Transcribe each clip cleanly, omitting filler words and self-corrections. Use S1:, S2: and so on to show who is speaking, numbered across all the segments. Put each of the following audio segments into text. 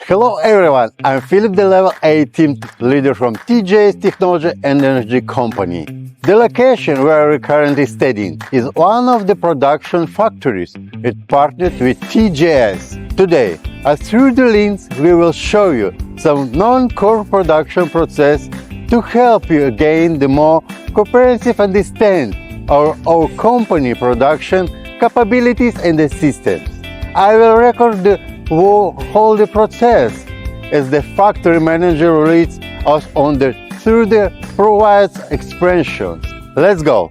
S1: Hello everyone, I'm Philip, the level 8 team leader from TGS Technology and Energy Company. The location where we're currently studying is one of the production factories. It partnered with TGS. Today, through the links, we will show you some non-core production process to help you gain the more comprehensive understanding of our company production capabilities and the systems. I will record the whole process as the factory manager leads us on through the provides expressions. Let's go.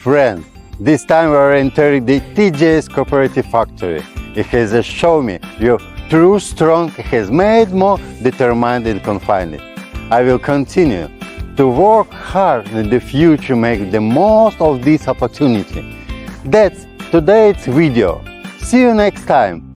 S1: Friend, this time we are entering the TGS cooperative factory. It has shown me your true strong has made more determined and confined. I will continue to work hard in the future, make the most of this opportunity. That's today's video. See you next time.